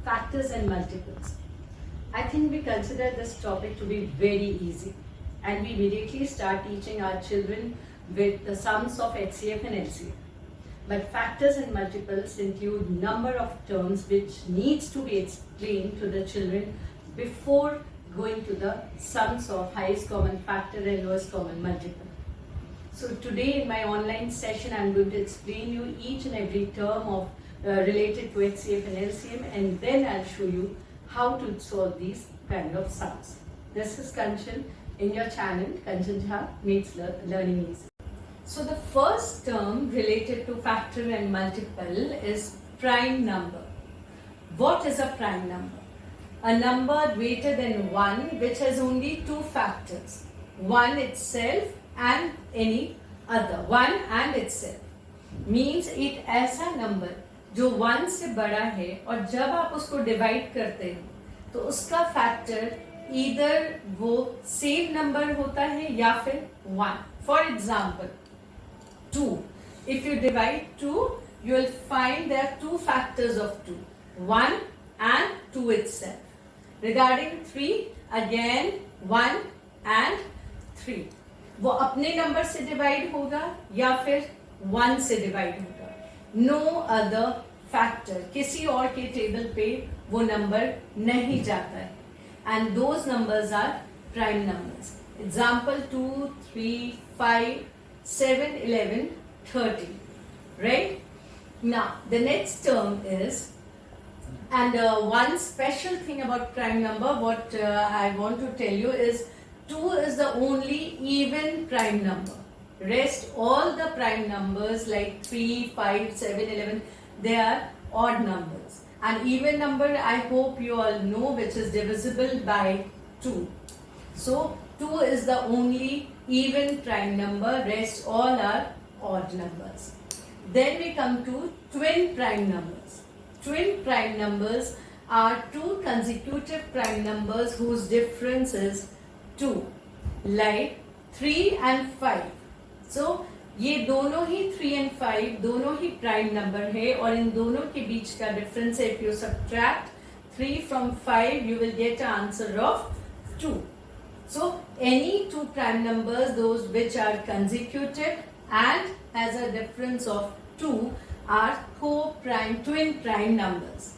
Factors and multiples. I think we consider this topic to be very easy, and we immediately start teaching our children with the sums of HCF and LCF. But factors and multiples include number of terms which needs to be explained to the children before going to the sums of highest common factor and lowest common multiple. So today in my online session, I'm going to explain you each and every term of related to HCF and LCM, and then I'll show you how to solve these kind of sums. This is Kanchan in your channel, Kanchan Jha Makes Learning Easy. So the first term related to factor and multiple is prime number. What is a prime number? A number greater than 1 which has only two factors, one itself and any other. One and itself means it ऐसा number जो 1 से बड़ा है और जब आप उसको divide करते हैं तो उसका फैक्टर ईदर वो सेम नंबर होता है या फिर 1. For example 2. If you divide 2, you will find there are two factors of 2, 1 and 2 itself. Regarding 3, again 1 and 3. वो अपने नंबर से डिवाइड होगा या फिर 1 से डिवाइड होगा. नो अदर फैक्टर, किसी और के टेबल पे वो नंबर नहीं जाता है. And those numbers are prime numbers. Example 2, 3, 5, 7, 11, 13. Right? Now, the next term is, and one special thing about prime number, what I want to tell you is 2 is the only even prime number. Rest all the prime numbers like 3, 5, 7, 11, they are odd numbers. And even number, I hope you all know, which is divisible by 2. So 2 is the only even prime number, rest all are odd numbers. Then we come to twin prime numbers. Twin prime numbers are two consecutive prime numbers whose difference is 2, like 3 and 5. So ये दोनों ही 3 and 5 दोनों ही prime number है और इन दोनों के बीच का difference है. If you subtract 3 from 5 you will get an answer of 2. So any two prime numbers, those which are consecutive and has a difference of 2, are co-prime twin prime numbers.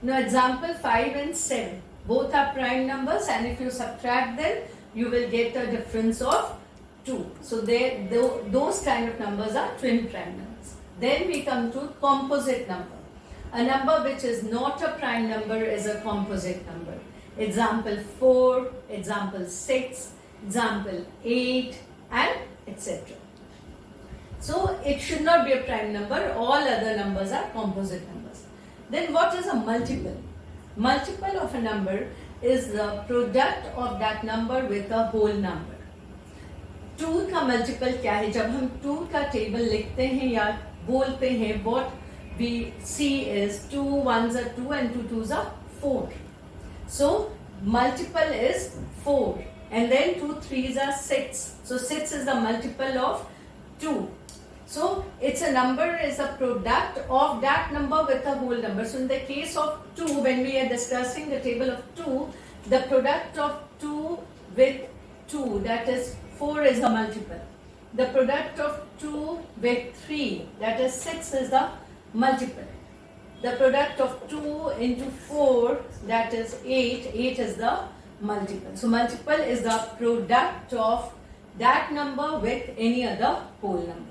Now example 5 and 7 both are prime numbers, and if you subtract them you will get a difference of 2. So those kind of numbers are twin prime numbers. Then we come to composite number. A number which is not a prime number is a composite number. Example 4, example 6, example 8, and etc. So it should not be a prime number. All other numbers are composite numbers. Then what is a multiple? Multiple of a number is the product of that number with a whole number. 2 का multiple क्या है? जब हम 2 का table लिखते हैं या बोलते हैं, what we see is 2 1s are 2 and 2 2s are 4. So multiple is 4, and then 2 3s are 6. So 6 is the multiple of 2. So it's a number is a product of that number with a whole number. So in the case of 2, when we are discussing the table of 2, the product of 2 with 2, that is 4, is a multiple. The product of 2 with 3, that is 6, is the multiple. The product of 2 into 4, that is 8, 8 is the multiple. So multiple is the product of that number with any other whole number.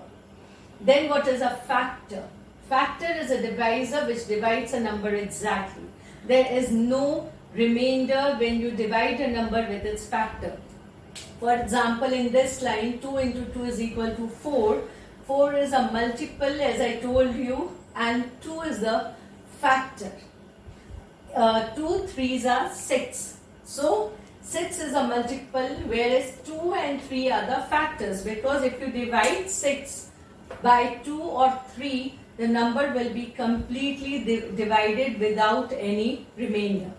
Then what is a factor? Factor is a divisor which divides a number exactly. There is no remainder when you divide a number with its factor. For example, in this line, 2 into 2 is equal to 4. 4 is a multiple, as I told you, and 2 is the factor. 2 3s are 6. So 6 is a multiple, whereas 2 and 3 are the factors, because if you divide 6 by 2 or 3, the number will be completely divided without any remainder.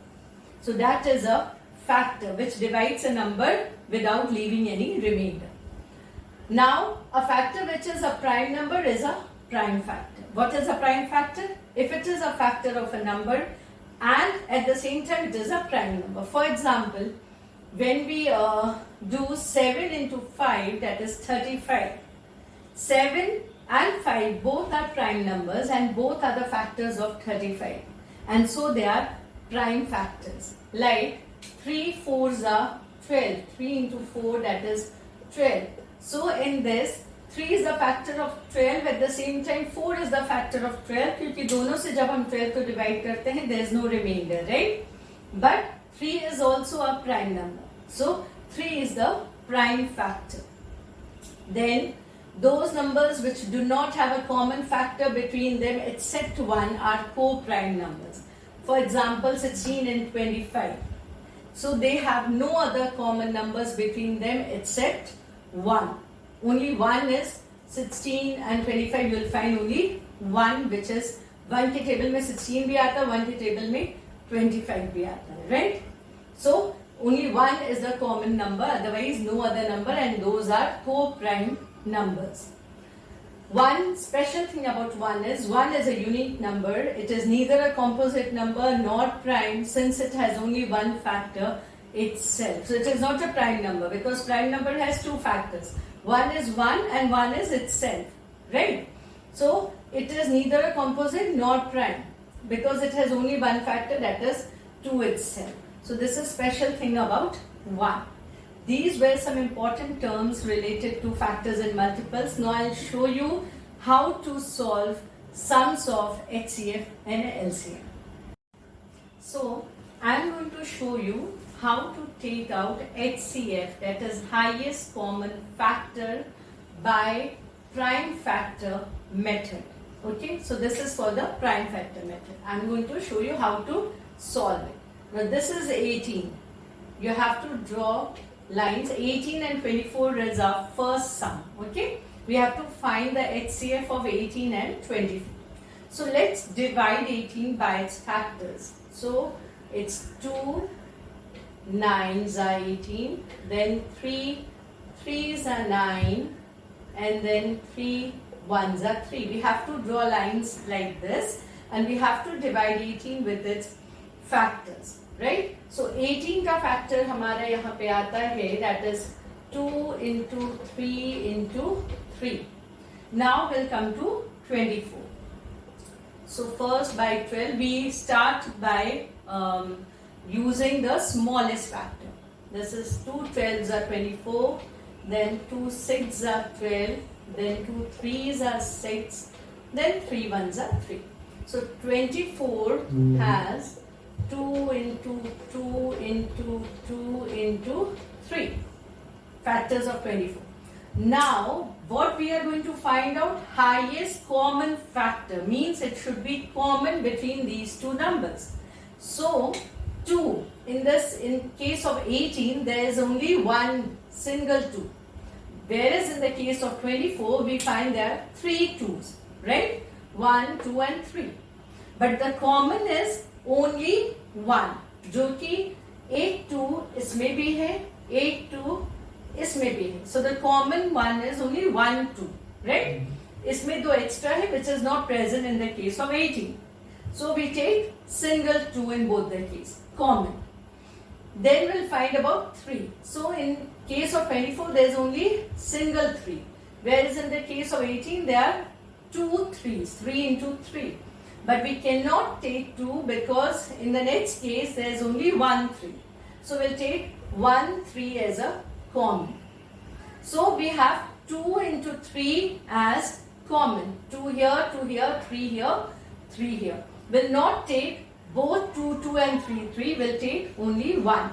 So that is a factor which divides a number without leaving any remainder. Now, a factor which is a prime number is a prime factor. What is a prime factor? If it is a factor of a number and at the same time it is a prime number. For example, when we do 7 into 5, that is 35. 7 and 5 both are prime numbers and both are the factors of 35. And so they are prime factors. Like 3 4s are 12. 3 into 4, that is 12. So in this 3 is the factor of 12, at the same time 4 is the factor of 12, क्योंकि दोनों से जब हम 12 को divide करते हैं there is no remainder, right? But 3 is also a prime number. So 3 is the prime factor. Then those numbers which do not have a common factor between them except 1 are co-prime numbers. For example, 16 and 25. So they have no other common numbers between them except 1. Only one is 16 and 25. You will find only one, which is 1 के table में 16 भी आता है, 1 के table में 25 भी आता है, right? So only one is the common number, otherwise no other number, and those are co-prime numbers. One special thing about 1 is a unique number. It is neither a composite number nor prime, since it has only one factor itself. So it is not a prime number, because prime number has two factors. One is 1 and one is itself, right? So it is neither a composite nor prime, because it has only one factor, that is 2 itself. So this is special thing about 1. These were some important terms related to factors and multiples. Now I'll show you how to solve sums of HCF and LCM. So I'm going to show you how to take out HCF, that is highest common factor, by prime factor method. Okay, so this is for the prime factor method. I'm going to show you how to solve it. Now this is 18. You have to draw lines. 18 and 24 is our first sum. Okay, we have to find the HCF of 18 and 24. So let's divide 18 by its factors. So it's 2 9s are 18, then 3 3s are 9, and then 3 1s are 3. We have to draw lines like this, and we have to divide 18 with its factors, right? So 18 का factor हमारा यहाँ पे आता है, that is 2 into 3 into 3. Now we'll come to 24. So first by 12, we start by using the smallest factor. This is 2 12s are 24, then 2 6s are 12, then 2 3s are 6, then 3 1s are 3. So 24 has 2 into 2 into 2 into 3 factors of 24. Now what we are going to find out, highest common factor, means it should be common between these two numbers. So 2, in case of 18 there is only one single 2, whereas in the case of 24 we find there are 3 2s, right? 1 2 and 3, but the common is only 1, जो कि 8 2 इसमें भी है, 8 2 इसमें भी है. So the common one is only 1 2, right? इसमें दो extra है, which is not present in the case of 18. So we take single 2 in both the case, common. Then we'll find about 3. So in case of 24 there is only single 3, whereas in the case of 18 there are 2 3s, 3 into 3. But we cannot take 2 because in the next case there is only 1 3. So we'll take 1 3 as a common. So we have 2 into 3 as common. 2 here, 2 here, 3 here, 3 here. Will not take both 2 2 and 3 3. Will take only 1.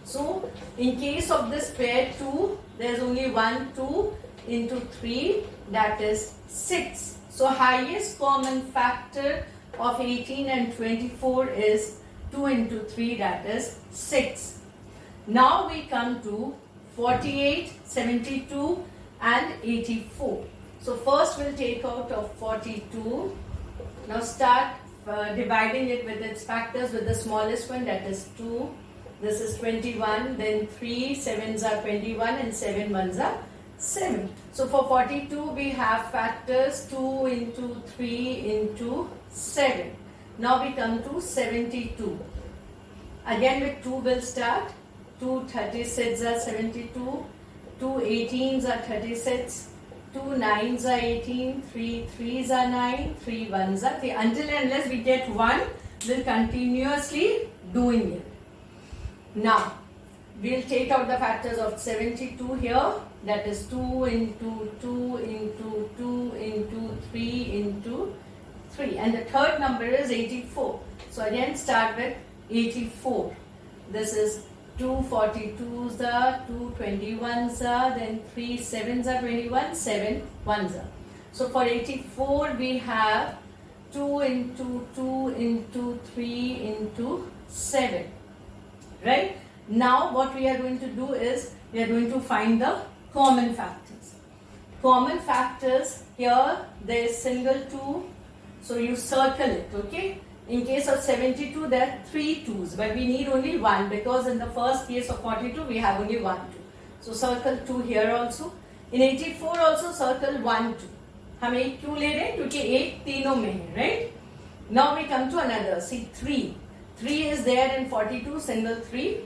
So in case of this pair 2, there is only 1 2 into 3, that is 6. So highest common factor of 18 and 24 is 2 into 3, that is 6. Now we come to 48, 72 and 84. So first we'll take out of 42. Now start dividing it with its factors with the smallest one, that is 2. This is 21, then 3 7s are 21 and 7 1s are 7. So for 42 we have factors 2 into 3 into 7. Now we come to 72. Again with 2 will start. 2 36s are 72. 2 18s are 36. 2 9s are 18. 3 3s are 9. 3 1s are 3. Until and unless we get 1, we'll continuously doing it. Now we'll take out the factors of 72 here. That is 2 into 2 into 2 into 3 into 3. And the third number is 84. So again start with 84. This is 2 42s are, 2 21s are, then 3 7s are 21, 7 1s are. So for 84 we have 2 into 2 into 3 into 7. Right? Now what we are going to do is we are going to find the common factors. Common factors, here there is single 2, so you circle it, okay? In case of 72 there are 3 2s, but we need only 1 because in the first case of 42 we have only 1 2. So circle 2 here also. In 84 also circle 1 2. हम एक क्यों ले रहे हैं? क्योंकि एक तीनों में है, right? Now we come to another. See 3. 3 is there in 42, single 3.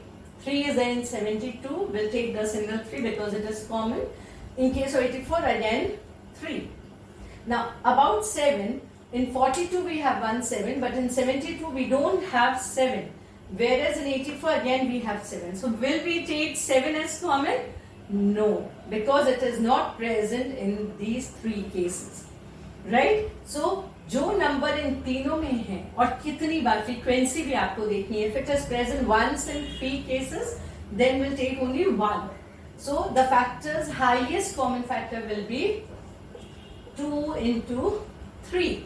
3 is there in 72. We'll take the single 3 because it is common. In case of 84, again 3. Now about 7, in 42 we have 1 7, but in 72 we don't have 7. Whereas in 84 again we have 7. So will we take 7 as common? No, because it is not present in these 3 cases. Right? So जो number in तीनों में है और कितनी बार frequency भी आपको देखनी है. If it is present once in 3 cases, then we'll take only 1. So the factors, highest common factor will be 2 into 3.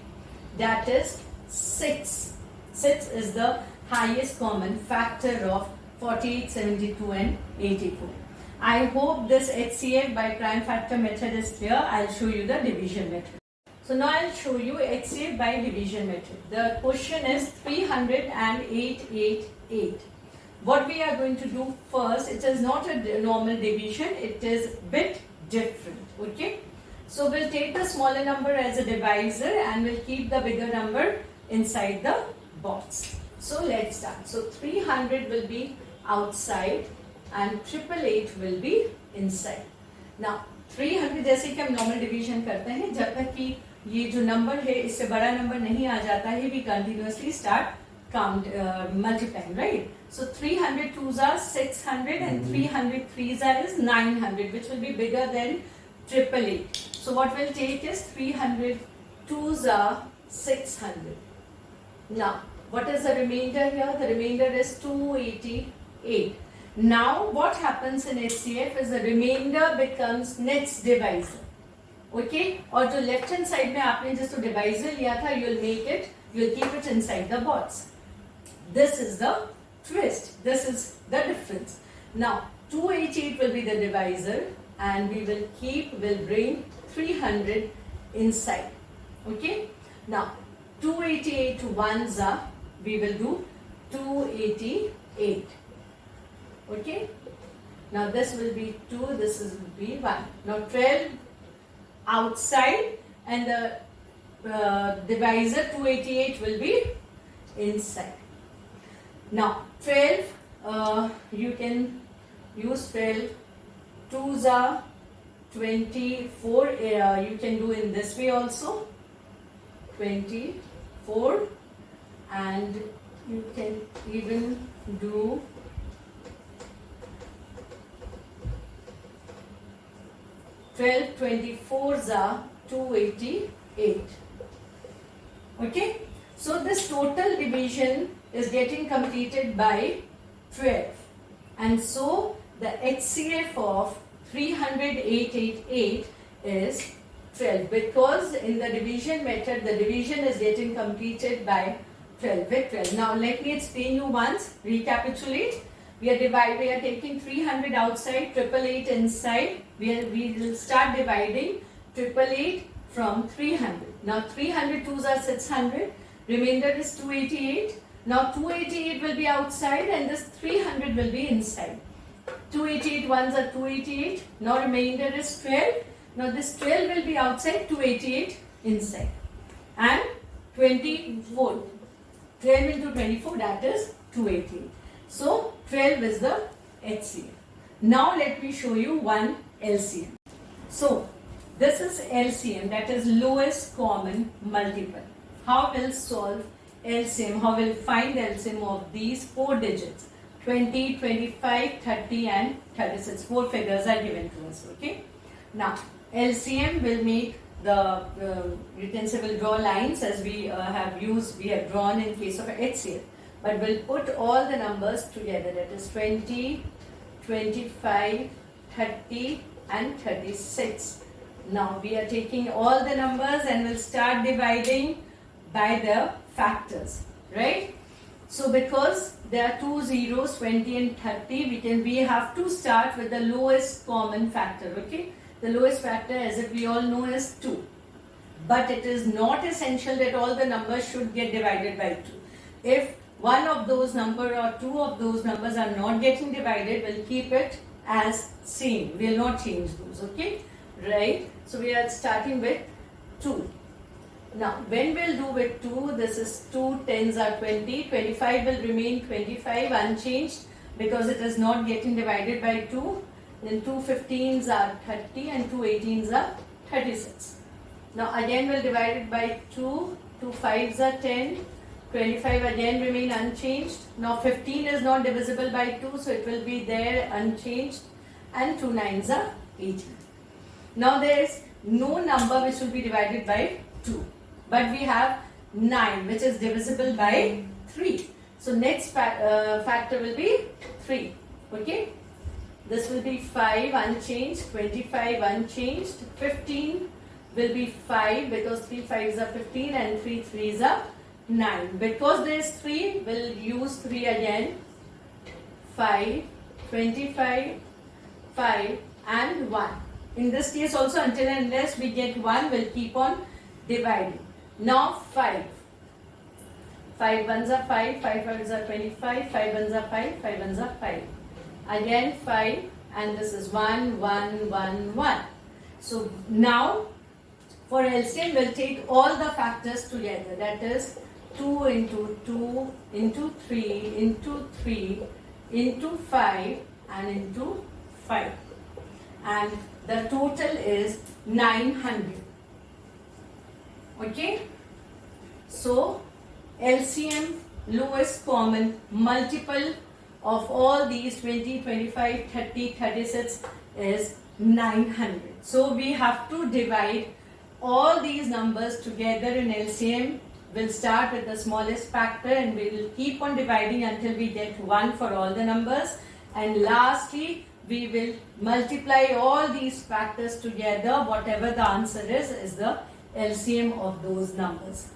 That is 6. 6 is the highest common factor of 48, 72 and 84. I hope this HCF by prime factor method is clear. I'll show you the division method. So now I'll show you HCF by division method. The question is 30888. What we are going to do first, it is not a normal division, it is bit different, okay? So we'll take the smaller number as a divisor and we'll keep the bigger number inside the box. So let's start. So 300 will be outside and 888 will be inside. Now 300 जैसे कि हम normal division करते हैं, जब तक कि ये जो नंबर है इससे बड़ा नंबर नहीं आ जाता है, we continuously start multiplying, right? So 300 2s are 600 and 300 3s are is 900, which will be bigger than 888. So what we'll take is 300 2s are 600. Now what is the remainder here? The remainder is 288. Now what happens in HCF is the remainder becomes next divisor. Okay, और जो left hand side में आपने जिसको divisor लिया था, you'll make it, you'll keep it inside the box. This is the twist. This is the difference. Now 288 will be the divisor, and we will bring 300 inside. Okay. Now 288 ones are, we will do 288. Okay. Now this will be 2, this will be 1. Now 12 outside and the divisor 288 will be inside. Now 12, you can use 12. 2s are 24. You can do in this way also. 24, and you can even do 12 24s are 288. Okay, so this total division is getting completed by 12, and so the HCF of 300,888 is 12, because in the division method the division is getting completed by 12 with 12. Now let me explain you once, recapitulate. We are taking 300 outside, 888 inside. We will start dividing 888 from 300. Now 300 2s are 600. Remainder is 288. Now 288 will be outside and this 300 will be inside. 288 ones are 288. Now remainder is 12. Now this 12 will be outside, 288 inside. And 24. 12 into 24, that is 288. So 12 is the HCF. Now let me show you one LCM. So this is LCM, that is lowest common multiple. How will solve LCM? How will find LCM of these 4 digits? 20, 25, 30 and 36. 4 figures are given to us. Okay. Now LCM will make the utensil will draw lines as we have drawn in case of HCF. But we'll put all the numbers together, that is 20, 25, 30 and 36. Now we are taking all the numbers and we'll start dividing by the factors, right? So because there are 2 zeros, 20 and 30, we have to start with the lowest common factor, okay? The lowest factor, as if we all know, is 2. But it is not essential that all the numbers should get divided by 2. If one of those numbers or 2 of those numbers are not getting divided, we'll keep it as same. We'll not change those, okay? Right? So we are starting with 2. Now, when we'll do with 2, this is 2 tens are 20, 25 will remain 25 unchanged because it is not getting divided by 2. Then 2 15s are 30 and 2 18s are 36. Now again we'll divide it by 2, 2 5s are 10, 25 again remain unchanged. Now 15 is not divisible by 2, so it will be there unchanged, and 2 9s are 18. Now there is no number which will be divided by 2, but we have 9 which is divisible by 3. So next factor will be 3. Okay. This will be 5 unchanged, 25 unchanged, 15 will be 5 because 3 5s are 15 and 3 3s are 9. Because there is 3, we'll use 3 again. 5, 25, 5 and 1. In this case also, until and unless we get 1, we'll keep on dividing. Now 5. 5 ones are 5, 5 ones are 25, 5 ones are 5, 5 ones are 5. Again 5, and this is 1, 1, 1, 1. So now for LCM we'll take all the factors together, that is 2 into 2 into 3 into 3 into 5 and into 5, and the total is 900. Okay, so LCM, lowest common multiple of all these 20, 25, 30, 36 is 900. So we have to divide all these numbers together in LCM. We'll start with the smallest factor and we'll keep on dividing until we get 1 for all the numbers. And lastly, we will multiply all these factors together. Whatever the answer is the LCM of those numbers.